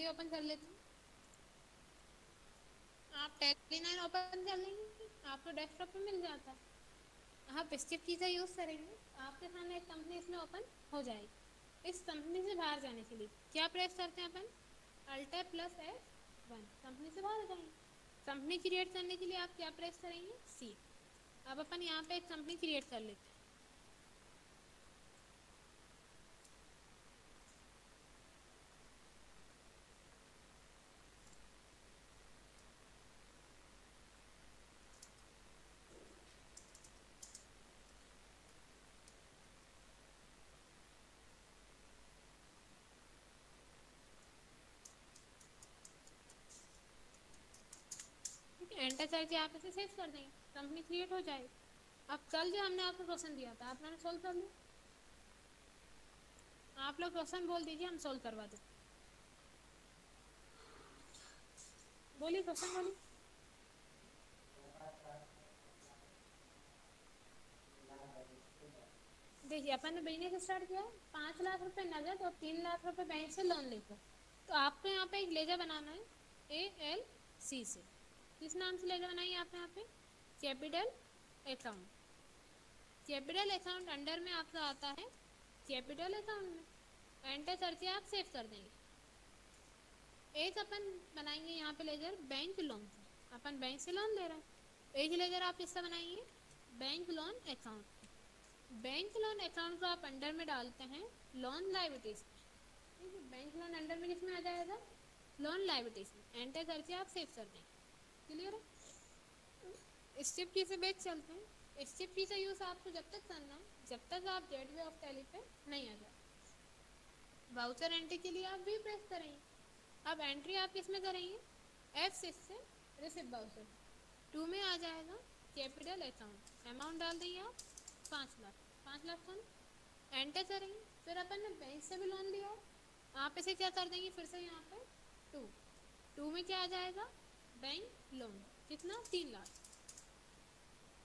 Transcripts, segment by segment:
Tally open कर लेते हैं। आप टैली 9 ओपन कर लेंगे, आपको डेस्कटॉप पे मिल जाता है। आप स्टेप की का यूज़ करेंगे, आपके सामने एक कंपनी इसमें ओपन हो जाएगी। इस कंपनी से बाहर जाने के लिए क्या प्रेस करते हैं अपन, अल्टर प्लस F1, कंपनी से बाहर जाएंगे। कंपनी क्रिएट करने के लिए आप क्या प्रेस करेंगे, C। अब अपन यहाँ पे एक कंपनी क्रिएट कर लेते हैं। एंटर करके आप इसे सेव कर देंगे, कंपनी क्रिएट हो जाएगी। अब कल जो हमने आपको क्वेश्चन दिया था, आपने सोल्व कर लिया। आप लोग क्वेश्चन बोल दीजिए, हम सोल्व करवा दें। बोलिए क्वेश्चन बोलिए। देखिए अपन ने बिजनेस स्टार्ट किया, 5 लाख रुपए नगद और 3 लाख रुपए बैंक से लोन लेकर। तो आपको यहाँ पे एक लेजर बनाना है ALC से। किस नाम से लेजर बनाइए आप यहाँ पे, capital account. Capital account under में आपका आता है कैपिटल अकाउंट में। एंटर करके आप सेव कर देंगे। एक अपन बनाएंगे यहाँ पे लेजर बैंक लोन से, अपन बैंक से लोन ले रहे हैं। एक लेजर आप इससे बनाएंगे bank loan account. Bank loan account को आप अंडर में डालते हैं लोन लायबिलिटीज में। ठीक है, बैंक लोन अंडर में किसमें आ जाएगा, लोन लायबिलिटीज में। एंटर करके आप सेव कर देंगे। क्लियर है। स्टेप की से बेच चलते हैं। स्टेप की का यूज आपको जब तक करना है जब तक आप गेटवे ऑफ टैली पे नहीं आ जाए। वाउचर एंट्री के लिए आप भी प्रेस करेंगे। अब एंट्री आप किसमें करेंगे, F6 से रिसिप्ट वाउचर 2 में आ जाएगा कैपिटल अकाउंट। अमाउंट डाल देंगे आप 5 लाख। 5 लाख कौन, एंटर करेंगे। फिर अपन ने बैंक से भी लोन लिया है, आप इसे क्या कर देंगे फिर से यहाँ पे 2 में क्या आ जाएगा, बैंक लोन कितना 3 लाख।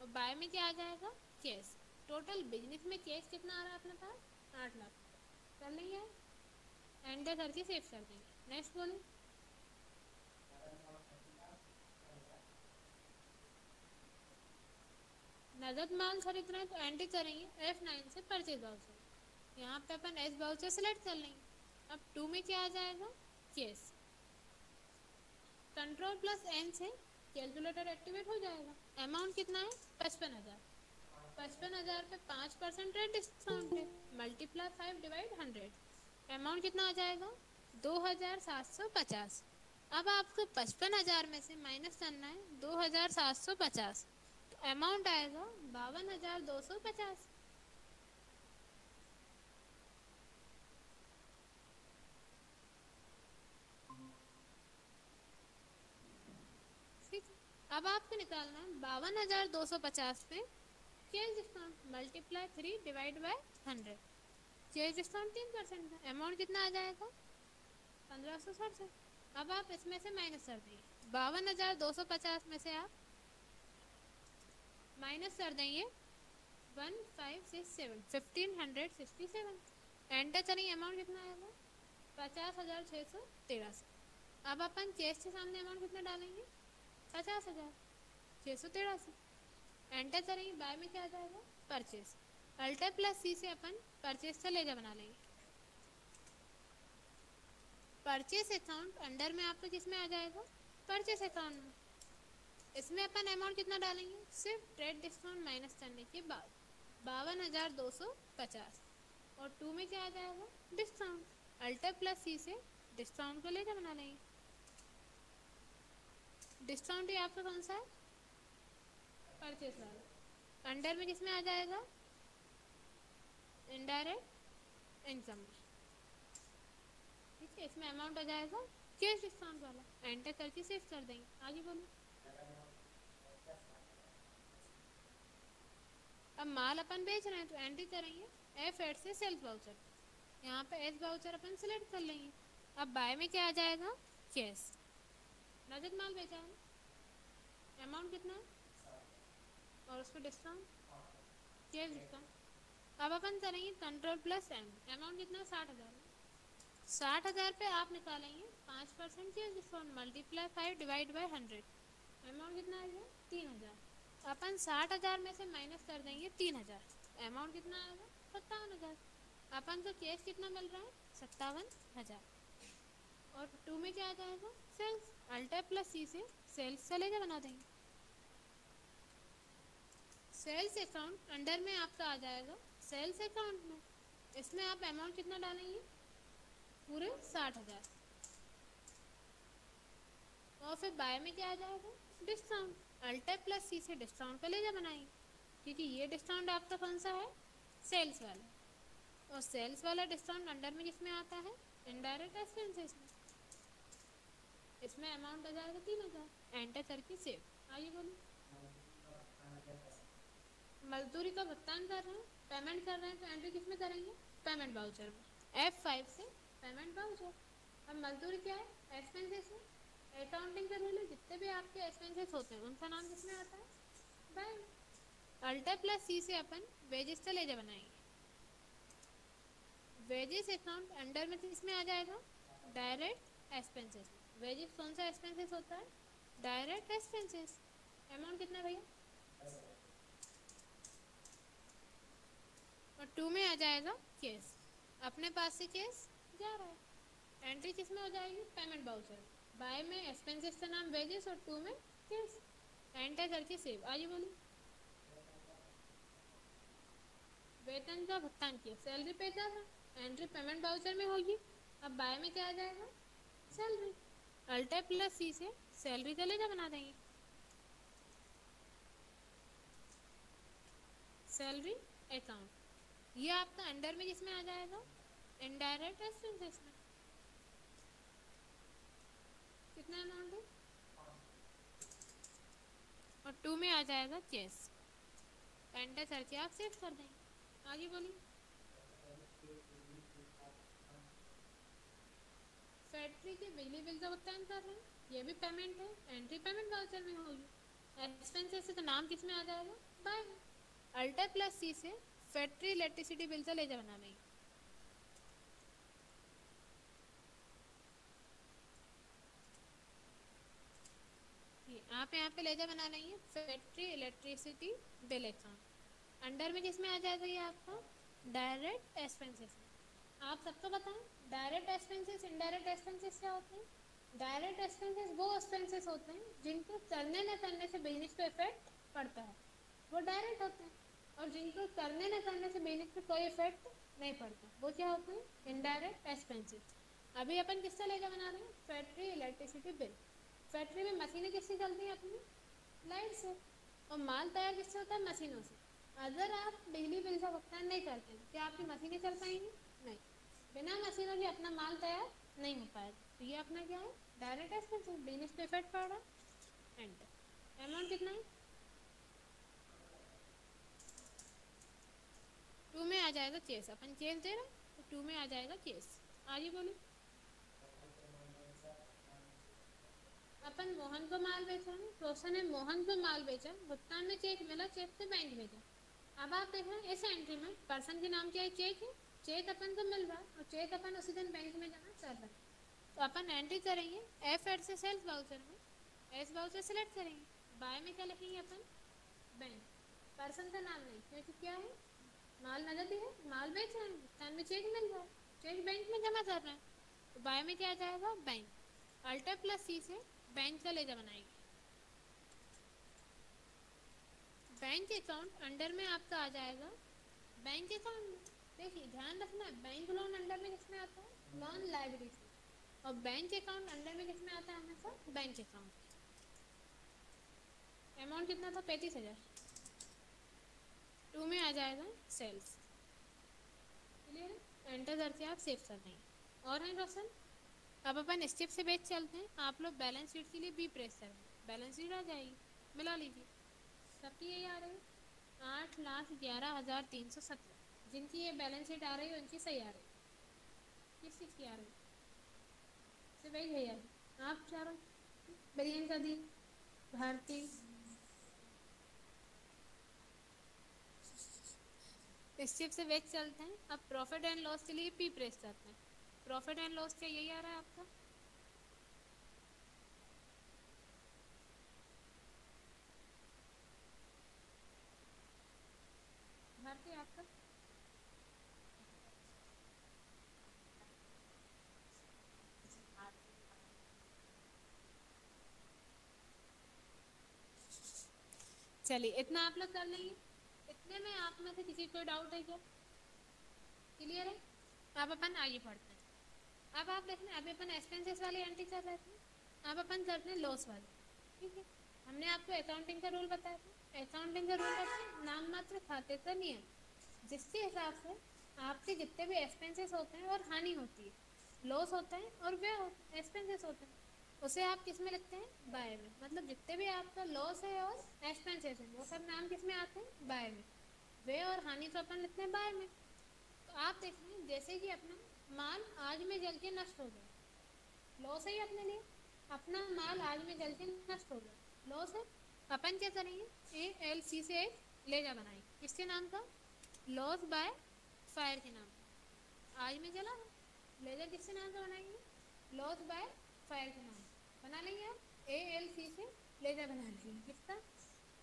और बाय में क्या आ जाएगा, कैश। टोटल बिजनेस में कैश कितना आ रहा है अपने पास, 8 लाख कर लेंगे। एंटर करके सेव कर देंगे। नेक्स्ट बोलिए। नगद माल खरीद रहे हैं तो एंट्री करेंगे F9 से परचेज वाउचर। यहाँ पे अपन एस वाउचर सेलेक्ट कर लेंगे। अब 2 में क्या आ जाएगा, कैश। कंट्रोल प्लस N से कैलकुलेटर एक्टिवेट हो जाएगा। अमाउंट कितना है, 55,000। 55,000 पे 5% रेट डिस्काउंट है, मल्टीप्लाई 5 डिवाइड 100। अमाउंट कितना आ जाएगा, 2,750। अब आपको 55,000 में से माइनस करना है 2,750, तो अमाउंट आएगा 52,250। ठीक, अब आपको निकालना है 52,250 पे cash discount multiply 3 divide by 100। Cash discount 3% है, अमाउंट कितना आ जाएगा 1,567। अब आप इसमें से माइनस कर देंगे 52,250 में से आप माइनस कर देंगे 1567 1567। एंटर करेंगे, अमाउंट कितना आएगा 50,613। अब अपन कैश के सामने अमाउंट कितना डालेंगे 50,613। एंटर करेंगे, बाय में क्या आ जाएगा परचेस। अल्टर प्लस C से अपन परचेस का लेजर बना लेंगे। परचेस अकाउंट अंडर में आपका किस में आ जाएगा, परचेस अकाउंट में। इसमें अपन अमाउंट कितना डालेंगे, सिर्फ ट्रेड डिस्काउंट माइनस करने के बाद 52,250। और 2 में क्या आ जाएगा, डिस्काउंट। अल्टर प्लस C से डिस्काउंट को लेकर बना लेंगे। डिस्काउंट ये आपका कौन सा है, परचेस वाला। अंडर में किस में आ जाएगा, इनडायरेक्ट इनकम में। ठीक है, इसमें अमाउंट आ जाएगा कैश डिस्काउंट वाला। एंटर करके सेव कर देंगे। आगे बोलो। अब माल अपन बेच रहे हैं तो एंट्री करेंगे F8 से सेल्स वाउचर। यहाँ पे एस वाउचर अपन सिलेक्ट कर लेंगे। अब बाय में क्या आ जाएगा, कैश। नगद माल बेचा है, अमाउंट कितना है और उस पर डिस्काउंट कैश डिस्काउंट। अब अपन करेंगे कंट्रोल प्लस M। अमाउंट कितना है 60,000। 60,000 पे आप निकालेंगे 5% की discount, multiply 5 divide by 100, amount कितना आएगा 3,000। अपन 60,000 में से माइनस कर देंगे 3,000, अमाउंट कितना आएगा 57,000। अपन को कैश कितना मिल रहा है 57,000। और 2 में क्या आ जाएगा सेल्स, अल्टर प्लस सी से सेल्स चलेगा बना देंगे। सेल्स अकाउंट अंडर में आपका आ जाएगा सेल्स अकाउंट में, इसमें आप अमाउंट कितना डालेंगे पूरे 60,000। और फिर बाय में क्या आ जाएगा डिस्काउंट, अल्टर प्लस सी से डिस्काउंट का लेजा बनाएंगे, क्योंकि ये डिस्काउंट आपका कौन सा है सेल्स वाला, और सेल्स वाला डिस्काउंट अंडर में किसमें आता है इनडायरेक्ट एक्सपेंसेस में। इसमें अमाउंट आ जाएगा 3,000, एंटर करके सेव। आइए बोलिए। मजदूरी का भुगतान कर रहे हैं, पेमेंट कर रहे हैं, तो एंट्री किस में करेंगे पेमेंट वाउचर में, F5 से पेमेंट वाउचर। अब मजदूरी क्या है एक्सपेंसेस में, अकाउंटिंग के रूल है जितने भी आपके एक्सपेंसेस होते हैं उनका नाम किसमें आता है बैंक। अल्टर प्लस सी से अपन वेजेस का लेजर बनाएंगे, वेजेस अकाउंट अंडर में किसमें आ जाएगा डायरेक्ट एक्सपेंसेस। वेजेस कौन सा एक्सपेंसेस होता है डायरेक्ट एक्सपेंसेस। अमाउंट कितना भैया, और 2 में आ जाएगा केस, अपने पास से केस जा रहा है, एंट्री किस में हो जाएगी पेमेंट वाउचर। बाय में एक्सपेंसेस का नाम वेजेस और 2 में केस, एंटर करके सेव। आइए बोलिए। वेतन का भुगतान किया, सैलरी पे था, एंट्री पेमेंट वाउचर में होगी। अब बाय में क्या आ जाएगा सैलरी, अल्टर प्लस सी से सैलरी का लेजा बना देंगे, सैलरी अकाउंट। ये आपका अंडर में किसमें आ जाएगा इनडायरेक्ट एक्सपेंसेस में। कितना अमाउंट है, और 2 में आ जाएगा केस, एंटर करके आप सेव कर देंगे। आगे बोलिए। फैक्ट्री के बिजली बिल का भुगतान कर रहे हैं, ये भी पेमेंट है, एंट्री पेमेंट वाउचर में होगी। एक्सपेंसेस से तो नाम किस में आ जाएगा बाय में, अल्टर प्लस सी से फैक्ट्री इलेक्ट्रिसिटी बिल का लेजा बना देंगे, आप यहाँ पे लेजा बना रही है factory electricity bill account. Under में किसमें आ जाएगा ये आपका डायरेक्ट एक्सपेंसेस में। आप सबको बताएं डायरेक्ट एक्सपेंसेस इनडायरेक्ट एक्सपेंसेस क्या होते हैं। डायरेक्ट एक्सपेंसेस वो एक्सपेंसेस होते हैं जिनको करने न करने से बिजनेस पे इफेक्ट पड़ता है, वो डायरेक्ट होते हैं, और जिनको करने न करने से बिजनेस पे कोई इफेक्ट नहीं पड़ता वो क्या होते हैं इनडायरेक्ट एक्सपेंसेस। अभी अपन किससे लेकर बना रहे हैं फैक्ट्री इलेक्ट्रिसिटी बिल। फैक्ट्री में मशीनें किससे चलती हैं अपनी लाइट से, और माल तैयार किससे होता है मशीनों से। अगर आप बिजली बिल का भुगतान नहीं करते हैं क्या आपकी मशीनें चल पाएंगी नहीं, बिना मशीनों के अपना माल तैयार नहीं हो पाएगा। तो ये अपना क्या है डायरेक्ट एक्सपेंसेस, बिजनेस पे इफेक्ट पड़ रहा है। एंटर अमाउंट कितना है 2 में आ जाएगा केस, अपन केस दे रहे हैं तो 2 में आ जाएगा केस। आगे बोलिए। अपन मोहन को माल बेचा है, रोशन ने मोहन को माल बेचा, भुगतान में चेक मिला, चेक से बैंक भेजा। अब आप देख रहे हैं इस एंट्री में पर्सन के नाम क्या है चेक है, चेक अपन को मिल रहा है और चेक अपन उसी दिन बैंक में जमा कर रहे हैं। तो अपन एंट्री करेंगे F8 से सेल्स वाउचर में, एस वाउचर सेलेक्ट करेंगे, बाय में क्या लिखेंगे अपन बैंक, पर्सन का नाम नहीं क्योंकि क्या है माल नगद है, माल बेच रहे हैं, भुगतान में चेक मिल रहा है, चेक बैंक में जमा कर रहे हैं। तो बाय में क्या आ जाएगा बैंक, अल्टर प्लस सी से बैंक का लेजा बनाएंगे। बैंक अकाउंट अंडर में आपका आ जाएगा बैंक अकाउंट में। देखिए ध्यान रखना है बैंक लोन अंडर में किसमें आता है लोन लाइबिलिटी, और बैंक अकाउंट अंडर में किसमें आता है हमेशा बैंक अकाउंट। अमाउंट कितना था 35,000, 2 में आ जाएगा सेल्स। क्लियर है, एंटर करके आप सेव कर देंगे। और है रोशन। अब अपन स्टेप से बेच चलते हैं, आप लोग बैलेंस शीट के लिए बी प्रेस करें, बैलेंस शीट आ जाएगी, मिला लीजिए। सबकी यही आ रही है 8,11,317, जिनकी ये बैलेंस शीट आ रही है उनकी सही आ रही है। किस चीज़ की आ रही है सिर्फ वही भैया आप चारों, प्रियंका दी, भारती, स्टेप से बेच चलते हैं। अब प्रॉफिट एंड लॉस के लिए पी प्रेस करते हैं, प्रॉफिट एंड लॉस क्या यही आ रहा है आपका? भारतीय आपका चलिए इतना आप लोग कर लेंगे। इतने में आप में से किसी को डाउट है क्या? क्लियर है? अब अपन आगे पढ़ते हैं। अब आप देखना, अभी अपन एक्सपेंसेस वाली एंट्री कर रहे थे, अब अपन करते हैं लॉस वाली। ठीक है, हमने आपको अकाउंटिंग का रूल बताया था। अकाउंटिंग का रूल है नाम मात्र खाते का नियम, जिसके हिसाब से आपके जितने भी एक्सपेंसेस होते हैं और हानि होती है, लॉस होता है और वे एक्सपेंसेस होते हैं, उसे आप किस में लिखते हैं? बाय में। मतलब जितने भी आपका लॉस है और एक्सपेंसेस है वो सब नाम किस में आते हैं? बाय में। वे और हानि तो अपन लिखते हैं बाय में। तो आप देखें जैसे कि अपना माल आग में जल के नष्ट हो गया, लॉस है अपने लिए, अपना माल आग में जल के नष्ट हो गया, लॉस है। अपन क्या करेंगे? ALC से एक लेजा बनाएंगे, किसके नाम का? लॉस बाय फायर के नाम का। आग में जला लेजर किसके नाम से बनाएंगे? लॉस बाय फायर के नाम बना लेंगे। आप ALC से लेजर बना लेंगे, किसका?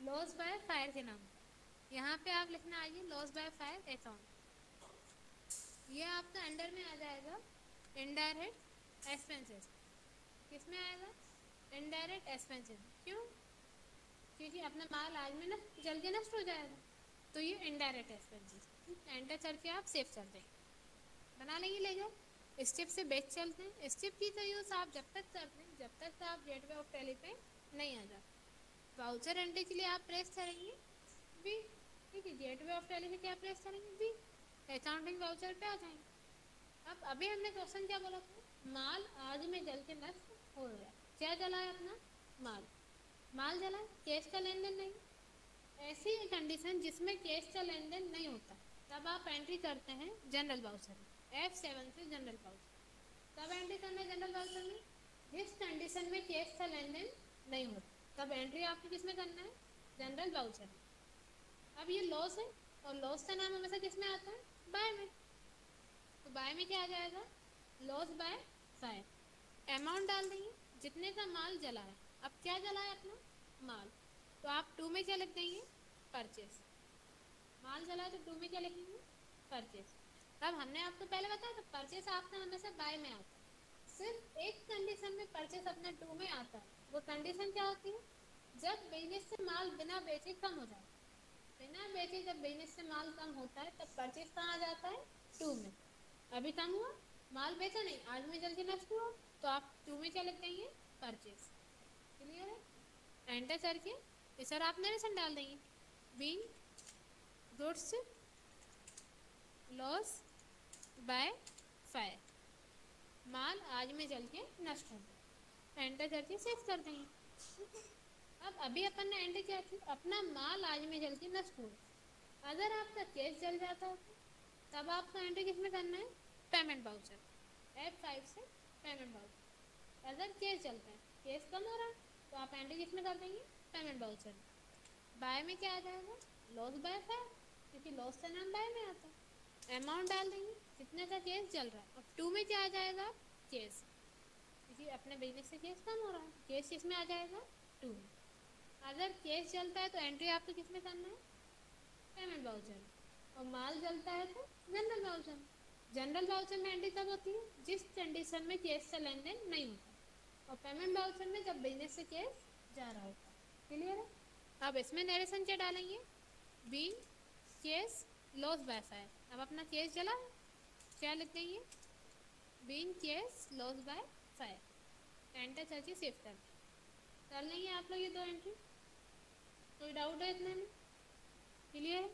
लॉस बाय फायर के नाम का। यहाँ पे आप लिखना आइए लॉस बाय फायर अकाउंट। ये आपका अंडर में आ जाएगा इनडायरेक्ट एक्सपेंसेस। किस में आएगा? Indirect expenses. क्यों? क्योंकि अपना माल आज में ना जल के नष्ट हो जाएगा, तो ये इनडायरेक्ट एक्सपेंसेस। एंटर करके आप सेव कर देंगे, बना लेंगे लेजर। स्टेप से बेच चलते हैं। स्टेप की तो यूज आप जब तक करते हैं जब तक आप गेटवे ऑफ टैली पे नहीं आ जाते। वाउचर एंट्री के लिए आप प्रेस करेंगे बी। ठीक है, गेटवे ऑफ टैली से क्या प्रेस करेंगे? बी। अकाउंटिंग वाउचर पे आ जाएंगे। अब अभी हमने क्वेश्चन क्या बोला था? माल आग में जल के नष्ट हो गया। क्या जला है अपना? माल। माल जला, कैश का लेन देन नहीं। ऐसी कंडीशन जिसमें कैश का लेन देन नहीं होता, तब आप एंट्री करते हैं जनरल वाउचर में। F7 से जनरल वाउचर तब एंट्री करना है जनरल वाउचर में जिस कंडीशन में कैश का लेन देन नहीं होता, तब एंट्री आपको किस में करना है? जनरल वाउचर में। अब ये लॉस है और लॉस का नाम हमेशा किस में आता है? बाय में। तो बाय में क्या आ जाएगा? Loss by fire. अमाउंट डाल देंगे जितने का माल जला है। अब क्या जला है अपना? माल। तो आप 2 में क्या लिख देंगे? परचेस। माल जला है तो 2 में क्या लिखेंगे? परचेस। तब हमने आपको पहले बताया था परचेस आपका हमेशा बाय में आता है। सिर्फ एक कंडीशन में परचेस अपना 2 में आता है। वो कंडीशन क्या होती है? जब बिजनेस से माल बिना बेचे कम हो जाए। बिना बेचे जब बिजनेस से माल कम होता है तब परचेस कहाँ आ जाता है? 2 में। अभी कम हुआ, माल बेचा नहीं, आज में जल्दी नष्ट हुआ, तो आप 2 में क्या लिख देंगे? परचेस। क्लियर है? एंटर करके ये सर आप नरेशन डाल देंगे। Being goods loss by fire, माल आज में जल के नष्ट हो गया। एंटर करके सेव कर देंगे। अब अभी अपन ने एंटर किया थी अपना माल आज में जल के नष्ट हो गया। अगर आपका केस जल जाता है तब आपको एंट्री किस में करना है? Payment voucher. F5 से पेमेंट वाउचर। अगर केस चलता है, केस कम हो रहा है, तो आप एंट्री किस में कर देंगे? Payment voucher. बाय में क्या आ जाएगा? लॉस बाय फायर, क्योंकि लॉस का नाम बाय में आता है। अमाउंट डाल देंगे कितने का केस चल रहा है। और 2 में क्या आ जाएगा? केस, क्योंकि अपने बिजनेस से केस कम हो रहा है। केस किस में आ जाएगा? 2 में। अगर केस चलता है तो एंट्री आपको किस में करना है? Payment voucher. और माल चलता है तो जनरल वाउचर। जनरल वाउचर में एंट्री कब होती है? जिस कंडीशन में केस का लेन देन नहीं होता, और पेमेंट वाउचर में जब बिजनेस से केस जा रहा होता है। क्लियर है? अब इसमें नरेशन क्या डालेंगे? Being case laws by fire. अब अपना केस जला, क्या लिख देंगे? Being case laws by fire. Enter करके सेव कर लेंगे आप लोग ये 2 एंट्री। कोई डाउट है इतने में? क्लियर है?